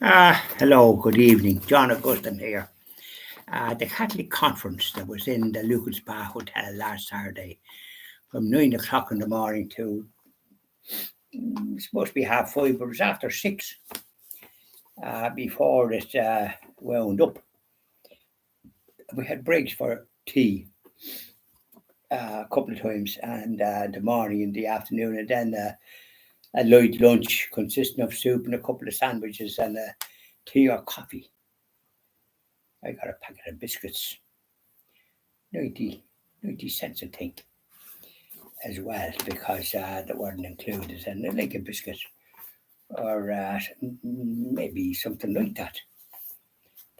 Hello, good evening. John Augustine here. The Catholic conference that was in the Lucas Spa Hotel last Saturday from 9 o'clock in the morning to it's supposed to be 5:30, but it was after 6 before it wound up. We had breaks for tea a couple of times, and the morning and the afternoon, and then a light lunch consisting of soup and a couple of sandwiches and tea or coffee. I got a packet of biscuits, 90 cents, I think, as well, because they weren't included. And I like a biscuit or maybe something like that.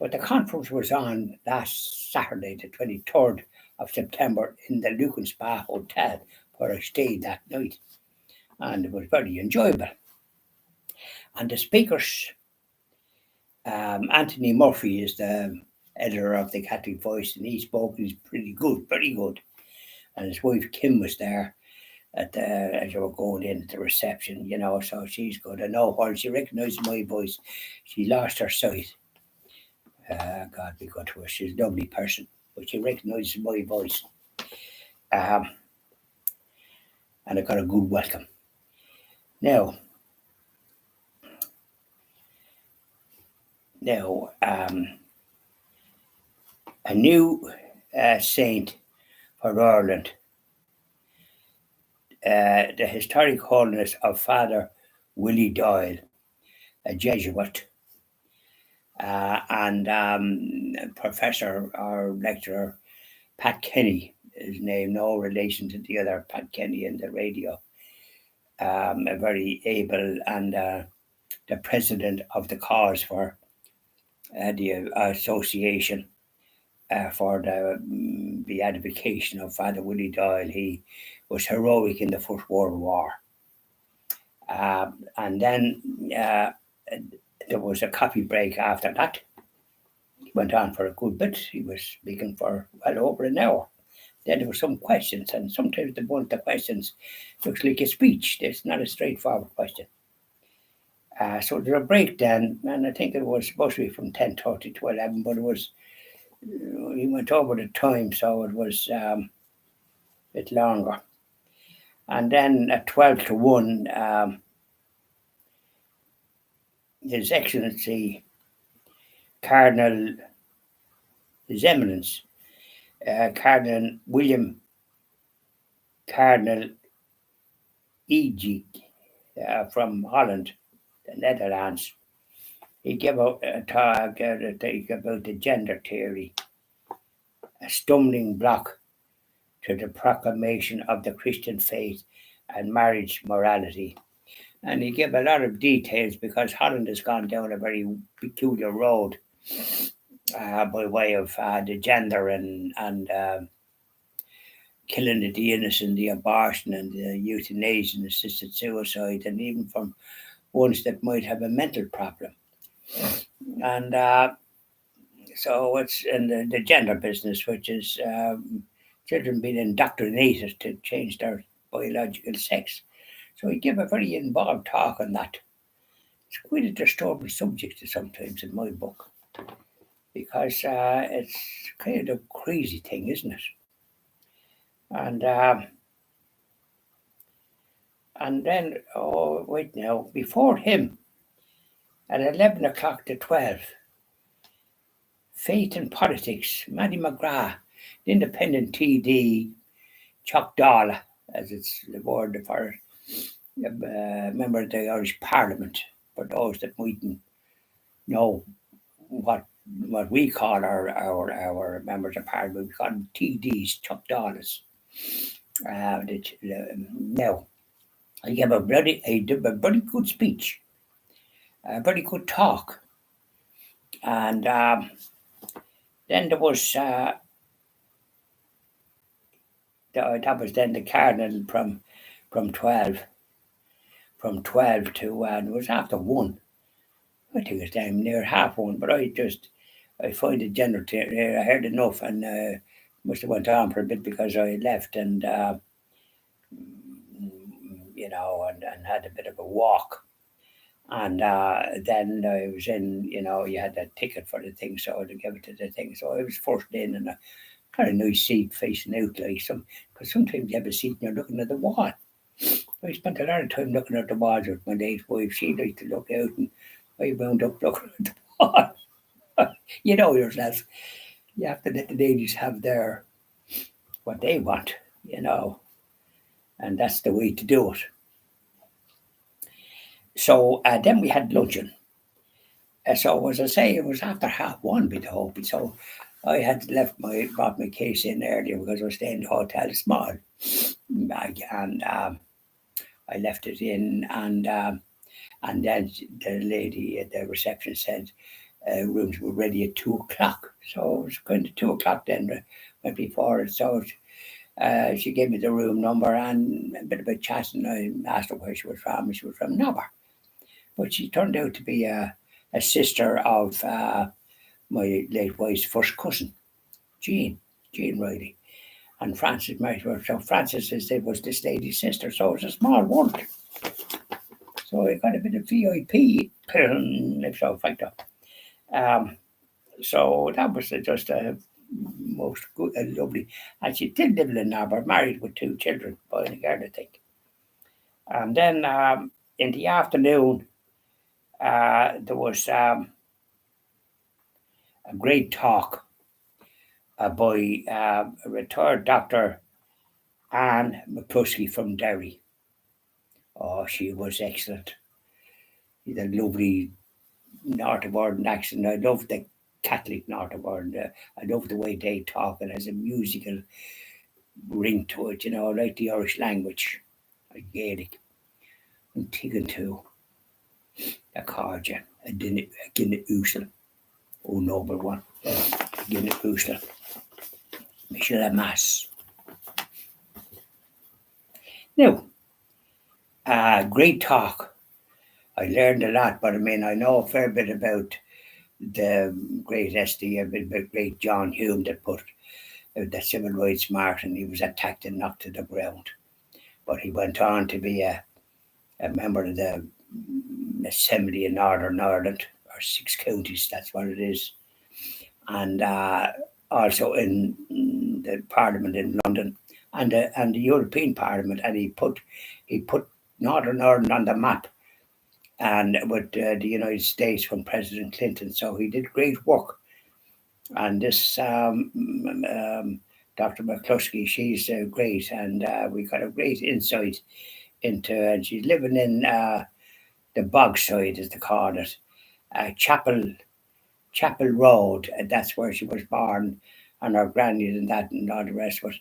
But the conference was on last Saturday, the 23rd of September, in the Lucan Spa Hotel, where I stayed that night. And it was very enjoyable. And the speakers, Anthony Murphy is the editor of the Catholic Voice, and he spoke. He's pretty good, very good. And his wife Kim was there as you were going in at the reception, so she's good. I know while she recognised my voice, she lost her sight. God be good to her. She's a lovely person, but she recognises my voice. And I got a good welcome. Now, a new saint for Ireland, the historic holiness of Father Willie Doyle, a Jesuit, and Professor or Lecturer Pat Kenny, his name, no relation to the other Pat Kenny in the radio, a very able and the president of the cause for the association for the beatification of Father Willie Doyle. He was heroic in the First World War. And then there was a coffee break after that. He went on for a good bit. He was speaking for well over an hour. Then there were some questions, and sometimes the questions looks like a speech. It's not a straightforward question. So there was a break then, and I think it was supposed to be from 10:30 to 11, but it was, he went over the time, so it was a bit longer. And then at 12 to 1, His Excellency Cardinal, His Eminence, Cardinal William Cardinal Eg from Holland, the Netherlands. He gave out a talk about the gender theory, a stumbling block to the proclamation of the Christian faith and marriage morality. And he gave a lot of details because Holland has gone down a very peculiar road by way of the gender and killing the innocent, the abortion and the euthanasia and assisted suicide, and even from ones that might have a mental problem. And so it's in the gender business, which is children being indoctrinated to change their biological sex. So he gave a very involved talk on that. It's quite a disturbing subject sometimes in my book, because it's kind of a crazy thing, isn't it? And then, oh wait now, before him, at 11 o'clock to 12, Faith and Politics, Maddie McGrath, the independent TD, Chuck Dahl, as it's the word for member of the Irish Parliament, for those that mightn't know what we call our members of Parliament. We call them TDs, Chuck Dawes. Now, he gave a very good speech, a very good talk. And then there was that was then the Cardinal from 12 to it was after 1. I think it's damn near half 1, but I find it general. I heard enough and must have went on for a bit because I left and and had a bit of a walk. And then I was in, you had a ticket for the thing, so to give it to the thing. So I was first in, and a kind of nice seat facing out, like because sometimes you have a seat and you're looking at the wall. I spent a lot of time looking at the walls with my late wife. She liked to look out, and I wound up looking at the wall. You know yourself. You have to let the ladies have what they want, and that's the way to do it. So then we had luncheon. So as I say, it was after 1:30 by the hope. So I had brought my case in earlier because I was staying in the hotel small, and I left it in, and then the lady at the reception said rooms were ready at 2 o'clock. So it was kind of 2 o'clock then, went before it. So she gave me the room number and a bit of a chat, and I asked her where she was from, and she was from Nobber. But she turned out to be a sister of my late wife's first cousin, Jean Riley. And Frances married her. So Frances was this lady's sister. So it was a small world. So I got a bit of VIP, if so, like that. So that was just a most good and lovely. And she did live in Narber, married with 2 children, boy and a girl, I think. And then in the afternoon, there was a great talk by a retired doctor, Anne McCluskey from Derry. Oh, she was excellent. She's a lovely North of Ireland accent. I love the Catholic North of Ireland. I love the way they talk. It has a musical ring to it, like the Irish language, like Gaelic. And Tigan too. A Carja, a Guinea Ussel. Oh, noble one. Guinea Ussel. Michel Mass. Now, great talk. I learned a lot, but I mean, I know a fair bit about the great SD, a bit about great John Hume that put the civil rights march, and he was attacked and knocked to the ground. But he went on to be a member of the Assembly in Northern Ireland, or 6 counties, that's what it is. And also in the Parliament in London and the European Parliament, and he put Northern Ireland on the map, and with the United States from President Clinton. So he did great work. And this Dr. McCluskey, she's great, and we got a great insight into. And she's living in the Bogside, as they call it, Chapel Road, and that's where she was born, and her granny and that and all the rest of it,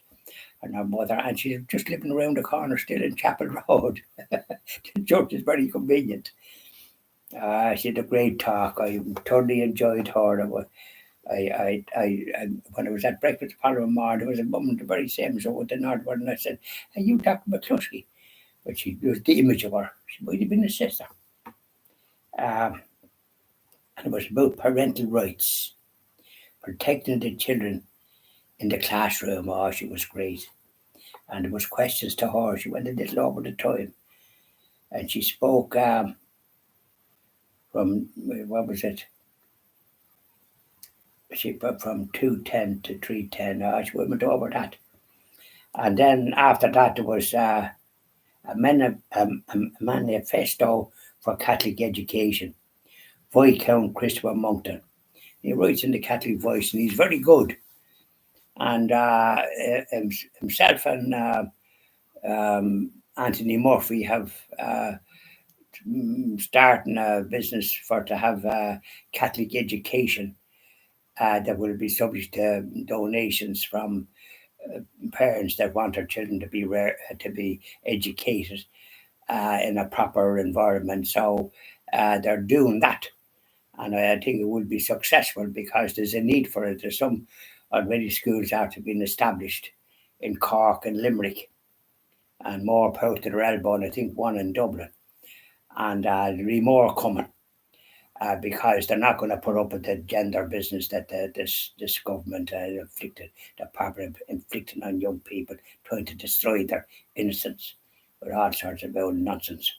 and her mother, and she's just living around the corner still in Chapel Road. The church is very convenient. She had a great talk. I thoroughly enjoyed her. When I was at breakfast following morning, there was a woman the very same so with the North one, and I said, "Are you Dr. McCluskey?" But she was the image of her. She might have been a sister. And it was about parental rights, protecting the children in the classroom. Oh, she was great. And there was questions to her. She went a little over the time. And she spoke from, what was it? She put from 2:10 to 3:10. She went over that. And then after that, there was a manifesto for Catholic education. Viscount Christopher Monkton. He writes in the Catholic Voice, and he's very good. And himself and Anthony Murphy have starting a business to have Catholic education that will be subject to donations from parents that want their children to be educated in a proper environment. So they're doing that, and I think it will be successful because there's a need for it. There's some already schools after being established in Cork and Limerick, and more power to their elbow, and I think one in Dublin, and there'll be more coming. Because they're not going to put up with the gender business that this government inflicting on young people, trying to destroy their innocence with all sorts of old nonsense.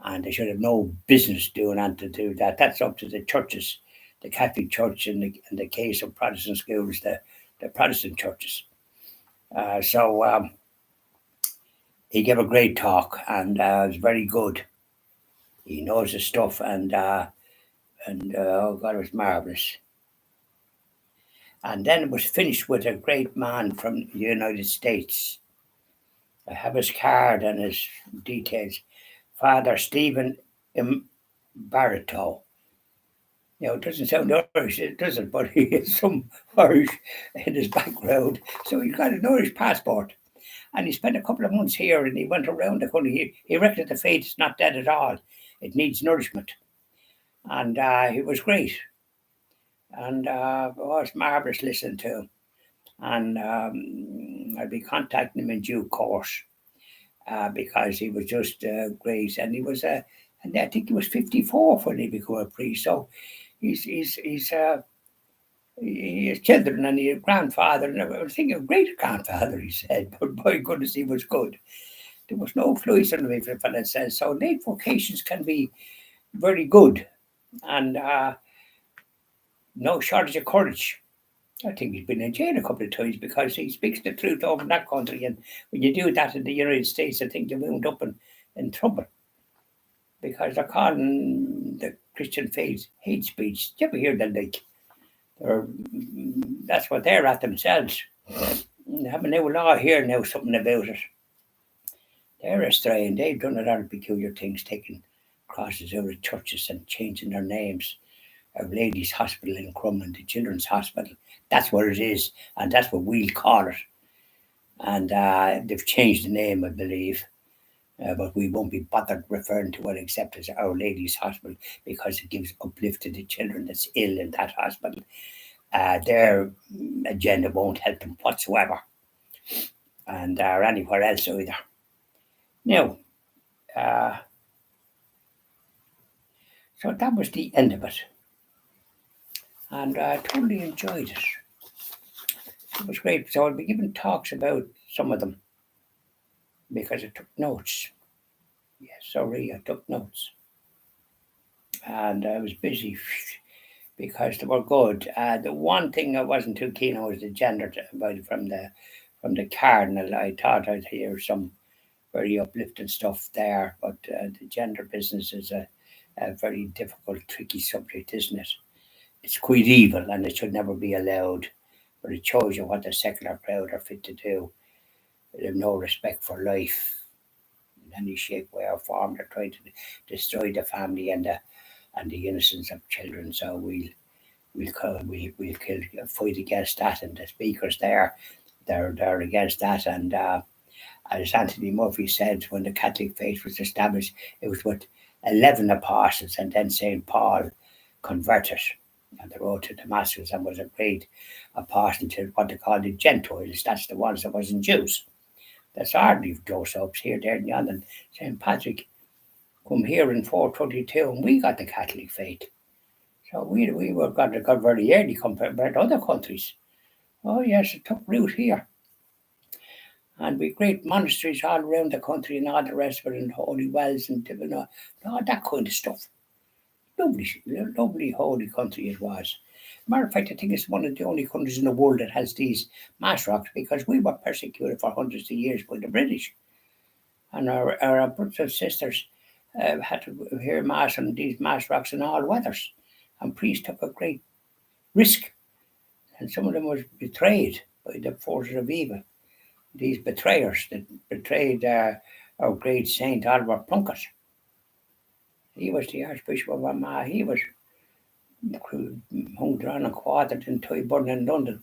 and they should have no business doing and to do that. That's up to the churches, the Catholic Church, in the case of Protestant schools, the Protestant churches. So he gave a great talk, and it was very good. He knows his stuff, and oh God, it was marvelous. And then it was finished with a great man from the United States. I have his card and his details. Father Stephen Barreto. It doesn't sound Irish, it doesn't, but he has some Irish in his background. So he's got an Irish passport. And he spent a couple of months here, and he went around the country. He reckoned the faith is not dead at all. It needs nourishment. And it was great. And it was marvellous listening to him. And I'll be contacting him in due course because he was just great. And he was, and I think he was 54 when he became a priest. So he has children and he has grandfather, and I was thinking of great grandfather, he said, but by goodness, he was good. There was no fluids on the way for the fella says. So late vocations can be very good, and no shortage of courage. I think he's been in jail a couple of times because he speaks the truth over in that country, and when you do that in the United States, I think you wound up in trouble because they're calling the Christian faith hate speech. Do you ever hear that? Like, that's what they're at themselves. They have a new law here now, something about it. They're Australian. They've done a lot of peculiar things, taking crosses out of churches and changing their names. Our Ladies' Hospital in Crumlin, the Children's Hospital. That's what it is, and that's what we'll call it. And they've changed the name, I believe. But we won't be bothered referring to it except as Our Ladies' Hospital because it gives uplift to the children that's ill in that hospital. Their agenda won't help them whatsoever, and or anywhere else either. Now, so that was the end of it, and I totally enjoyed it. It was great. So I'll be giving talks about some of them because I took notes. Yes, sorry, I took notes, and I was busy because they were good. The one thing I wasn't too keen on was the gender from the cardinal. I thought I'd hear some very uplifting stuff there, but the gender business is a very difficult, tricky subject, isn't it? It's quite evil, and it should never be allowed. But it shows you what the secular crowd are fit to do. They have no respect for life in any shape, way, or form. They're trying to destroy the family and the innocence of children. So we'll fight against that. And the speakers there, they're against that. And as Anthony Murphy said, when the Catholic faith was established, it was with 11 apostles, and then St. Paul converted on the road to Damascus and was a great apostle to what they call the Gentiles. That's the ones that wasn't Jews. That's hardly dose-ups here, there, and yonder. St. Patrick come here in 422, and we got the Catholic faith. So we were got very early compared to other countries. Oh yes, it took root here. And we great monasteries all around the country and all the rest of it, and holy wells and all that kind of stuff. Lovely holy country it was. Matter of fact, I think it's one of the only countries in the world that has these mass rocks because we were persecuted for hundreds of years by the British. And our brothers and sisters had to hear mass on these mass rocks in all weathers. And priests took a great risk. And some of them was betrayed by the forces of evil. These betrayers that betrayed our great Saint Oliver Plunkett. He was the Archbishop of Armagh. He was hung down and quartered in Tyburn in London.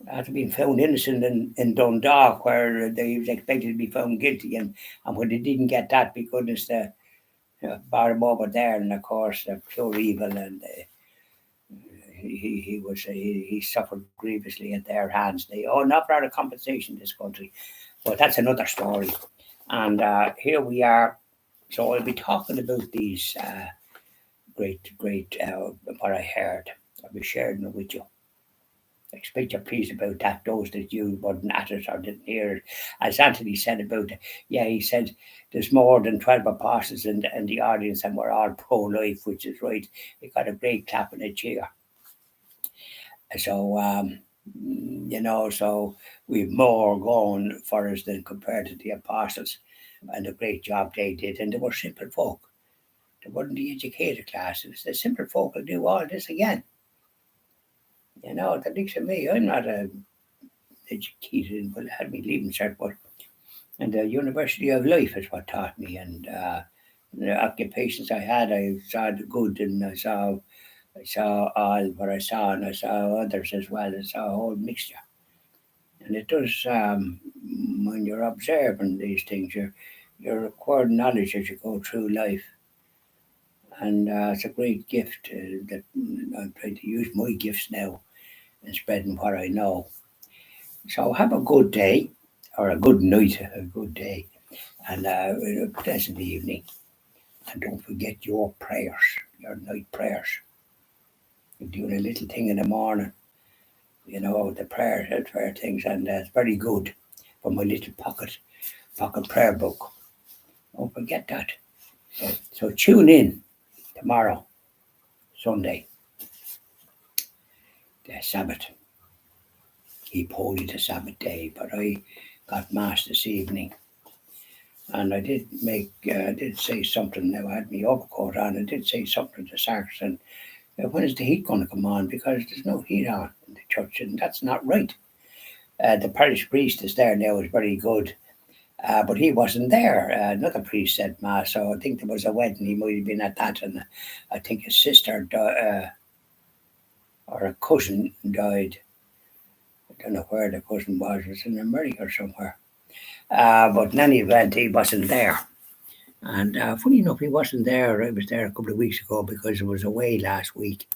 After being found innocent in Dundalk, where they was expected to be found guilty, and when they didn't get that, because they bar him over there, and of course pure evil, and he suffered grievously at their hands. They not brought a compensation, this country, but that's another story. And here we are. So I'll be talking about these great what I heard. I'll be sharing it with you. expect you're pleased about that, those that you weren't at it or didn't hear it. As Anthony said about it, yeah, he said there's more than 12 apostles in the audience and we're all pro-life, which is right. He got a great clap and a cheer. So, so we've more going for us than compared to the apostles and the great job they did. And they were simple folk. They weren't the educated class. It was the simple folk who do all this again. The likes of me, I'm not educated, but I had me leaving cert, but and the University of Life is what taught me. And the occupations I had, I saw the good, and I saw all what I saw, and I saw others as well. I saw a whole mixture. And it does, when you're observing these things, you're acquiring knowledge as you go through life. And it's a great gift that I'm trying to use my gifts now and spreading what I know. So have a good day, or a good night, a good day, and a pleasant evening. And don't forget your prayers, your night prayers. You're doing a little thing in the morning, the prayer things, and it's very good for my little pocket prayer book. Don't forget that. So tune in tomorrow, Sunday, the Sabbath. Keep holy the Sabbath day. But I got mass this evening, and I did say something. Now I had my overcoat on. I did say something to Sarkson. When is the heat going to come on? Because there's no heat on in the church, and that's not right. The parish priest is there now, is very good, but he wasn't there. Another priest said mass, so I think there was a wedding. He might have been at that, and I think his sister or a cousin died. I don't know where the cousin was. It was in America or somewhere. But in any event, he wasn't there. And funny enough, he wasn't there. I was there a couple of weeks ago because I was away last week.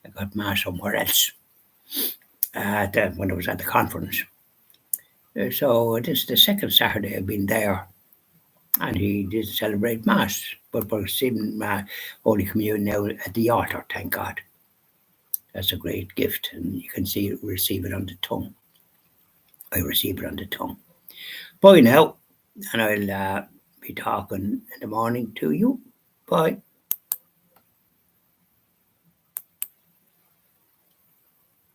I got mass somewhere else when I was at the conference. So this is the second Saturday I've been there, and he did celebrate mass, but we're receiving Holy Communion now at the altar. Thank God. That's a great gift, and you can receive it on the tongue. I receive it on the tongue. Bye now, and I'll be talking in the morning to you. Bye.